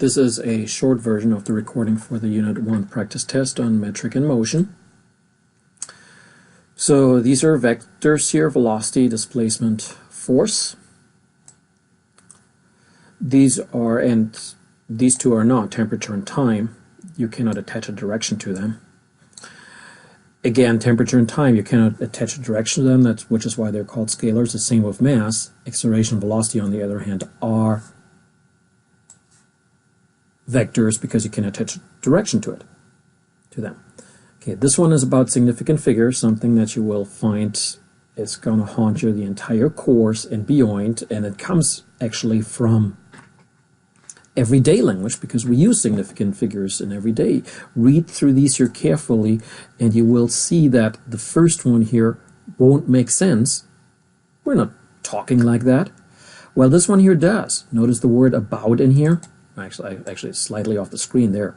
This is a short version of the recording for the Unit 1 practice test on metric and motion. So these are vectors here: velocity, displacement, force. These two are not temperature and time. You cannot attach a direction to them. Again, temperature and time, you cannot attach a direction to them, which is why they're called scalars. The same with mass. Acceleration and velocity, on the other hand, are vectors because you can attach a direction to them. Okay, this one is about significant figures, something that you will find is going to haunt you the entire course and beyond, and it comes actually from everyday language because we use significant figures in every day. Read through these here carefully and you will see that the first one here won't make sense. We're not talking like that. Well, this one here does. Notice the word about in here. Actually, it's slightly off the screen there.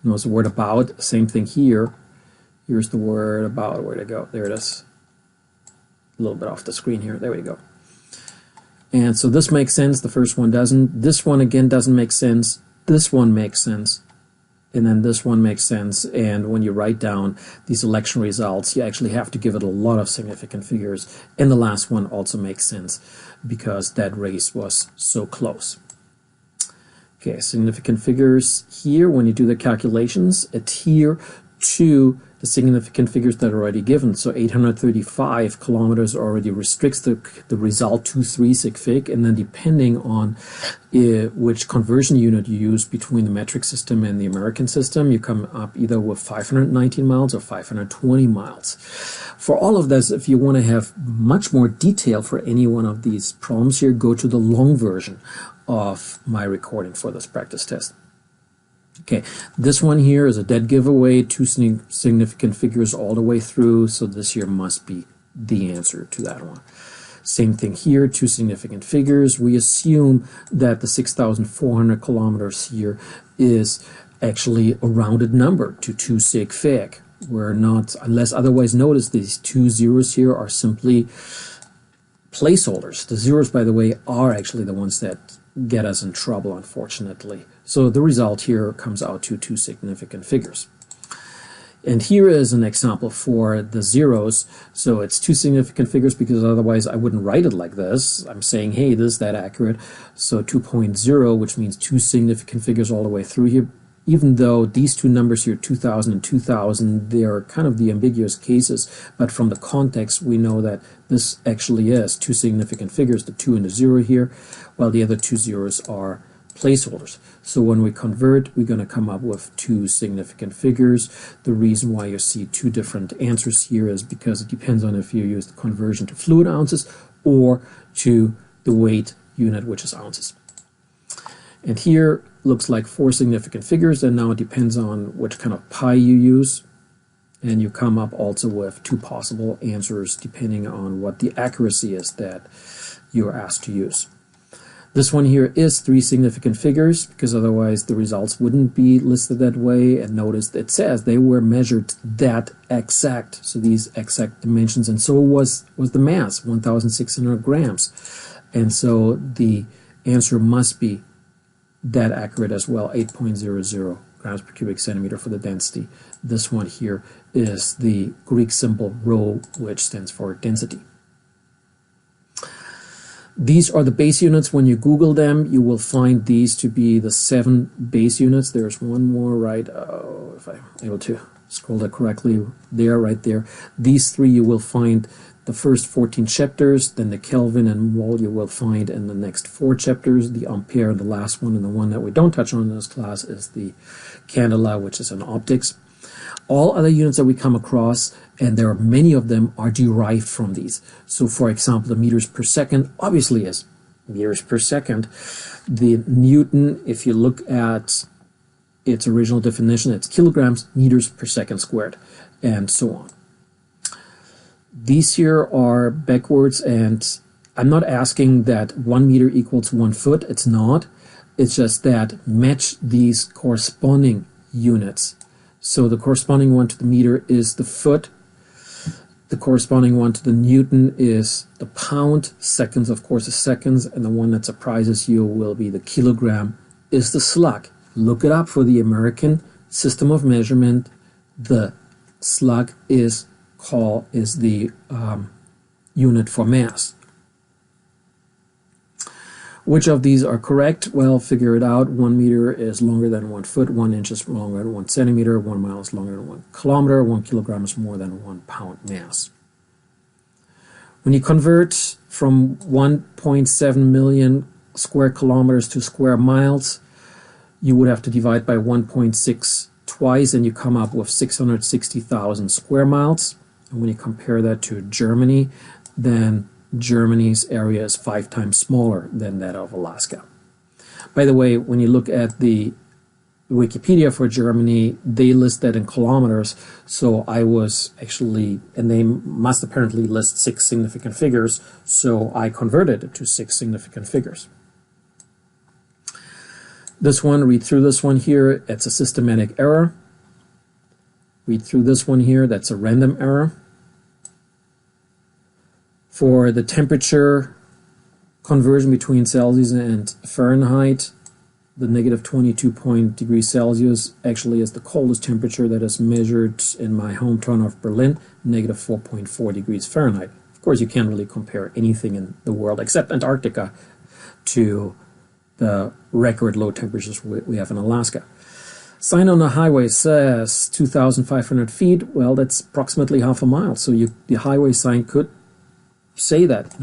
Notice the word about. Same thing here. Here's the word about. Where'd it go? There it is. A little bit off the screen here. There we go. And so this makes sense. The first one doesn't. This one again doesn't make sense. This one makes sense. And then this one makes sense. And when you write down these election results, you actually have to give it a lot of significant figures. And the last one also makes sense because that race was so close. Okay, significant figures here, when you do the calculations, adhere to the significant figures that are already given. So 835 kilometers already restricts the result to 3 sig fig, and then depending on which conversion unit you use between the metric system and the American system, you come up either with 519 miles or 520 miles. For all of this, if you want to have much more detail for any one of these problems here, go to the long version of my recording for this practice test. Okay, this one here is a dead giveaway, 2 significant figures all the way through, so this here must be the answer to that one. Same thing here, 2 significant figures. We assume that the 6,400 kilometers here is actually a rounded number to 2 sig fig. We're not, unless otherwise noticed, these 2 zeros here are simply placeholders. The zeros, by the way, are actually the ones that get us in trouble, unfortunately. So the result here comes out to 2 significant figures. And here is an example for the zeros. So it's 2 significant figures because otherwise I wouldn't write it like this. I'm saying, hey, this is that accurate. So 2.0, which means 2 significant figures all the way through here. Even though these 2 numbers here, 2000 and 2000, they are kind of the ambiguous cases, but from the context we know that this actually is 2 significant figures, the 2 and the 0 here, while the other 2 zeros are placeholders. So when we convert, we're going to come up with 2 significant figures. The reason why you see 2 different answers here is because it depends on if you use the conversion to fluid ounces or to the weight unit, which is ounces. And here looks like 4 significant figures, and now it depends on which kind of pi you use, and you come up also with 2 possible answers depending on what the accuracy is that you are asked to use. This one here is 3 significant figures because otherwise the results wouldn't be listed that way, and notice it says they were measured that exact, so these exact dimensions, and so was the mass, 1,600 grams, and so the answer must be that accurate as well, 8.00 grams per cubic centimeter for the density. This one here is the Greek symbol rho, which stands for density. These are the base units. When you Google them, you will find these to be the 7 base units. There's one more right, if I'm able to scroll that correctly, there, right there. These 3 you will find the first 14 chapters, then the Kelvin and mole you will find in the next 4 chapters, the ampere, the last one, and the one that we don't touch on in this class is the candela, which is in optics. All other units that we come across, and there are many of them, are derived from these. So for example, the meters per second obviously is meters per second. The Newton, if you look at its original definition, it's kilograms, meters per second squared, and so on. These here are backwards, and I'm not asking that 1 meter equals 1 foot. It's not. It's just that match these corresponding units. So the corresponding one to the meter is the foot. The corresponding one to the Newton is the pound. Seconds, of course, is seconds. And the one that surprises you will be the kilogram is the slug. Look it up for the American system of measurement. The slug is the unit for mass. Which of these are correct? Well, figure it out. 1 meter is longer than 1 foot, 1 inch is longer than 1 centimeter, 1 mile is longer than 1 kilometer, 1 kilogram is more than 1 pound mass. When you convert from 1.7 million square kilometers to square miles, you would have to divide by 1.6 twice, and you come up with 660,000 square miles. And when you compare that to Germany, then Germany's area is 5 times smaller than that of Alaska. By the way, when you look at the Wikipedia for Germany, they list that in kilometers, so I was actually, and they must apparently list 6 significant figures, so I converted it to 6 significant figures. This one, read through this one here, it's a systematic error. Read through this one here, that's a random error. For the temperature conversion between Celsius and Fahrenheit, the negative 22 degrees Celsius actually is the coldest temperature that is measured in my hometown of Berlin, negative 4.4 degrees Fahrenheit. Of course, you can't really compare anything in the world except Antarctica to the record low temperatures we have in Alaska. Sign on the highway says 2,500 feet. Well, that's approximately half a mile. So the highway sign could say that.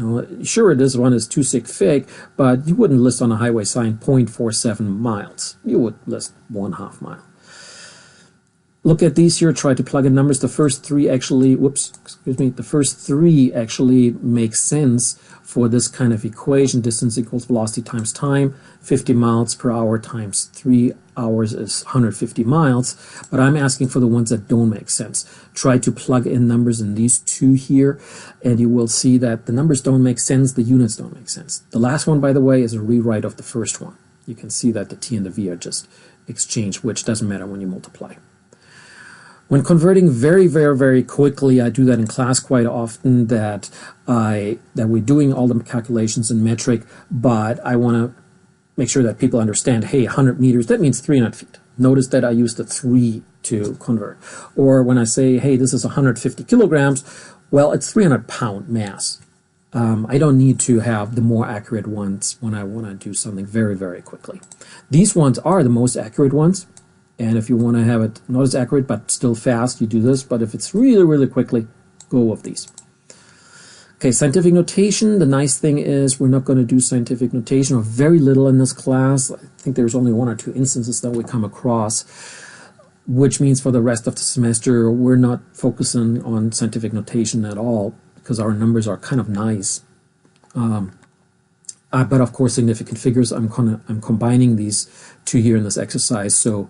Sure, this one is too fig, but you wouldn't list on a highway sign 0.47 miles. You would list 1/2 mile. Look at these here. Try to plug in numbers. The first three actually, the first three actually make sense for this kind of equation. Distance equals velocity times time. 50 miles per hour times 3 hours is 150 miles. But I'm asking for the ones that don't make sense. Try to plug in numbers in these two here, and you will see that the numbers don't make sense, the units don't make sense. The last one, by the way, is a rewrite of the first one. You can see that the t and the v are just exchanged, which doesn't matter when you multiply. When converting very, very, very quickly, I do that in class quite often, that we're doing all the calculations in metric, but I want to make sure that people understand, hey, 100 meters, that means 300 feet. Notice that I used the 3 to convert. Or when I say, hey, this is 150 kilograms, well, it's 300 pound mass. I don't need to have the more accurate ones when I want to do something very, very quickly. These ones are the most accurate ones. And if you want to have it not as accurate but still fast, you do this. But if it's really, really quickly, go with these. Okay, scientific notation. The nice thing is we're not going to do scientific notation, or very little in this class. I think there's only 1 or 2 instances that we come across, which means for the rest of the semester, we're not focusing on scientific notation at all because our numbers are kind of nice. But of course, significant figures, I'm combining these two here in this exercise. So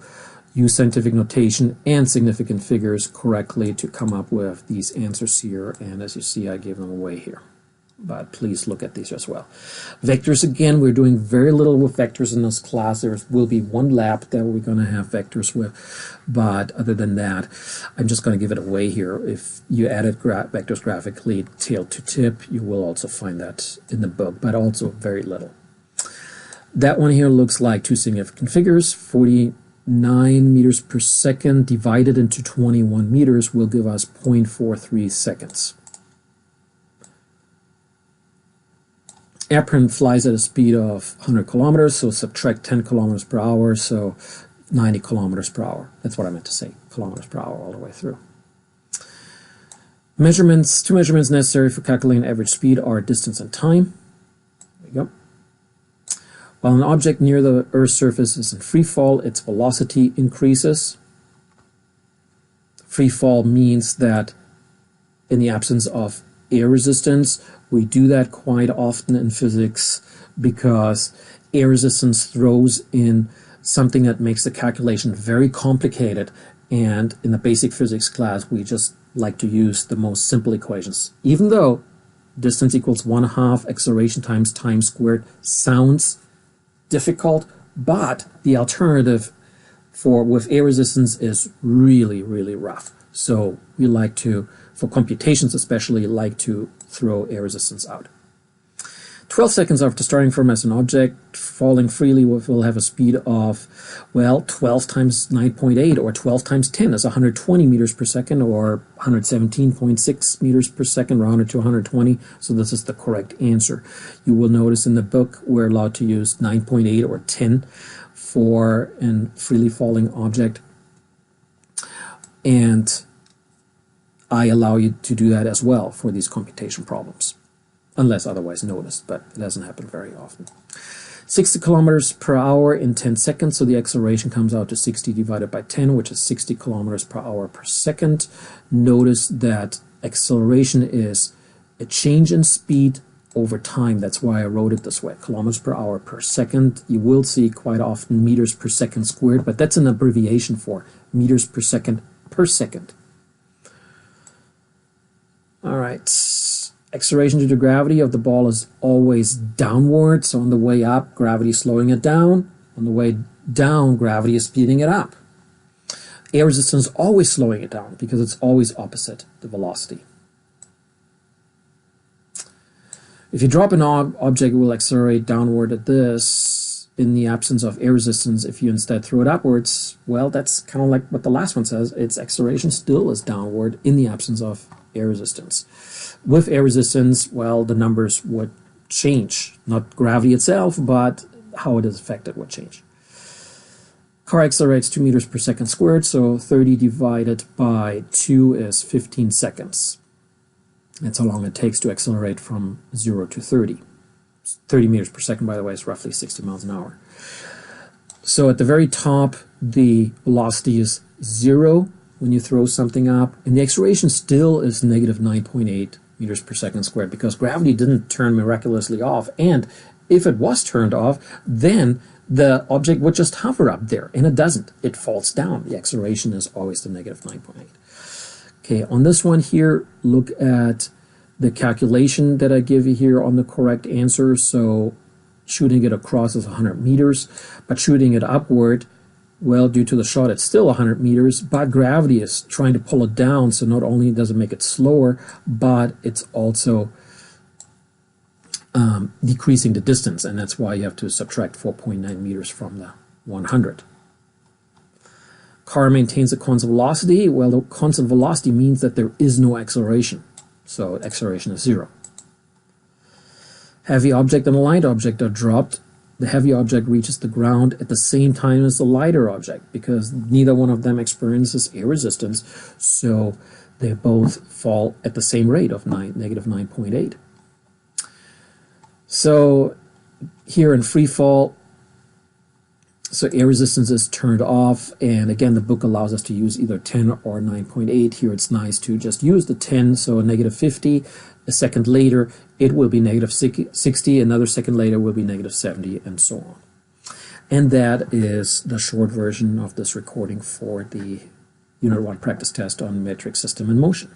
use scientific notation and significant figures correctly to come up with these answers here. And as you see, I gave them away here. But please look at these as well. Vectors, again, we're doing very little with vectors in this class. There will be one lab that we're going to have vectors with. But other than that, I'm just going to give it away here. If you added vectors graphically tail to tip, you will also find that in the book, but also very little. That one here looks like two significant figures. 49 meters per second divided into 21 meters will give us 0.43 seconds. Airplane flies at a speed of 100 kilometers, so subtract 10 kilometers per hour, so 90 kilometers per hour. That's what I meant to say, kilometers per hour all the way through. Measurements, 2 measurements necessary for calculating average speed are distance and time. There you go. While an object near the Earth's surface is in free fall, its velocity increases. Free fall means that in the absence of air resistance, we do that quite often in physics because air resistance throws in something that makes the calculation very complicated, and in the basic physics class we just like to use the most simple equations. Even though distance equals 1/2 acceleration times time squared sounds difficult, but the alternative with air resistance is really, really rough. So we like to, for computations especially, like to throw air resistance out. 12 seconds after starting from as an object, falling freely will have a speed of, well, 12 times 9.8, or 12 times 10 is 120 meters per second, or 117.6 meters per second, rounded to 120. So this is the correct answer. You will notice in the book we're allowed to use 9.8 or 10 for a freely falling object. And I allow you to do that as well for these computation problems, unless otherwise noticed, but it doesn't happen very often. 60 kilometers per hour in 10 seconds, so the acceleration comes out to 60 divided by 10, which is 60 kilometers per hour per second. Notice that acceleration is a change in speed over time. That's why I wrote it this way, kilometers per hour per second. You will see quite often meters per second squared, but that's an abbreviation for meters per second per second. All right. Acceleration due to gravity of the ball is always downward. So on the way up, gravity is slowing it down. On the way down, gravity is speeding it up. Air resistance is always slowing it down because it's always opposite the velocity. If you drop an object, it will accelerate downward at this in the absence of air resistance. If you instead throw it upwards, well, that's kind of like what the last one says. Its acceleration still is downward in the absence of air resistance. With air resistance, well, the numbers would change. Not gravity itself, but how it is affected would change. Car accelerates 2 meters per second squared, so 30 divided by 2 is 15 seconds. That's how long it takes to accelerate from 0 to 30. 30 meters per second, by the way, is roughly 60 miles an hour. So at the very top, the velocity is 0 when you throw something up, and the acceleration still is negative 9.8 meters per second squared because gravity didn't turn miraculously off. And if it was turned off, then the object would just hover up there, and it doesn't. It falls down. The acceleration is always the negative 9.8. Okay, on this one here, look at the calculation that I give you here on the correct answer. So shooting it across is 100 meters, but shooting it upward, well, due to the shot, it's still 100 meters, but gravity is trying to pull it down, so not only does it make it slower, but it's also decreasing the distance, and that's why you have to subtract 4.9 meters from the 100. Car maintains a constant velocity. Well, the constant velocity means that there is no acceleration, so acceleration is 0. Heavy object and a light object are dropped. The heavy object reaches the ground at the same time as the lighter object because neither one of them experiences air resistance, so they both fall at the same rate of negative 9.8. So here in free fall, so air resistance is turned off, and again the book allows us to use either 10 or 9.8. Here it's nice to just use the 10, so a negative 50. A second later it will be negative 60, another second later will be negative 70, and so on. And that is the short version of this recording for the Unit 1 practice test on metric system in motion.